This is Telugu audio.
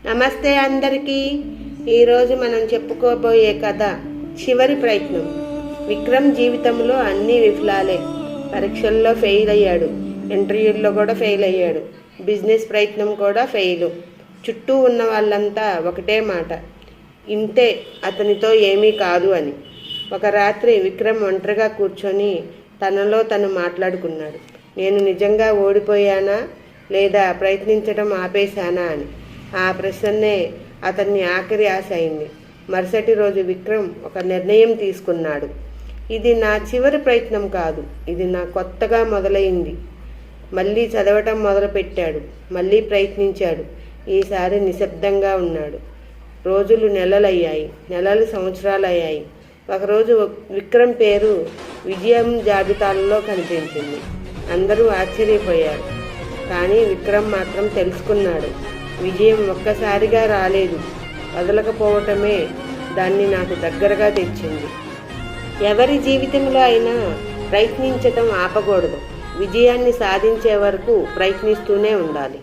నమస్తే అందరికీ. ఈరోజు మనం చెప్పుకోబోయే కథ చివరి ప్రయత్నం. విక్రమ్ జీవితంలో అన్ని విఫలాలే. పరీక్షల్లో ఫెయిల్ అయ్యాడు, ఇంటర్వ్యూల్లో కూడా ఫెయిల్ అయ్యాడు, బిజినెస్ ప్రయత్నం కూడా ఫెయిల్. చుట్టూ ఉన్న వాళ్ళంతా ఒకటే మాట, ఇంతే, అతనితో ఏమీ కాదు అని. ఒక రాత్రి విక్రమ్ ఒంటరిగా కూర్చొని తనలో తను మాట్లాడుకున్నాడు. నేను నిజంగా ఓడిపోయానా లేదా ప్రయత్నించడం ఆపేశానా అని. ఆ ప్రశ్నే అతన్ని ఆఖరి ఆశ అయింది. మరుసటి రోజు విక్రమ్ ఒక నిర్ణయం తీసుకున్నాడు. ఇది నా చివరి ప్రయత్నం కాదు, ఇది నా కొత్తగా మొదలైంది. మళ్ళీ చదవటం మొదలుపెట్టాడు, మళ్ళీ ప్రయత్నించాడు. ఈసారి నిశ్శబ్దంగా ఉన్నాడు. రోజులు నెలలయ్యాయి, నెలలు సంవత్సరాలయ్యాయి. ఒకరోజు విక్రమ్ పేరు విజయం జాబితాలలో కనిపించింది. అందరూ ఆశ్చర్యపోయారు. కానీ విక్రమ్ మాత్రం తెలుసుకున్నాడు, విజయం ఒక్కసారిగా రాలేదు, వదలకపోవటమే దాన్ని నాకు దగ్గరగా తెచ్చింది. ఎవరి జీవితంలో అయినా ప్రయత్నించటం ఆపకూడదు. విజయాన్ని సాధించే వరకు ప్రయత్నిస్తూనే ఉండాలి.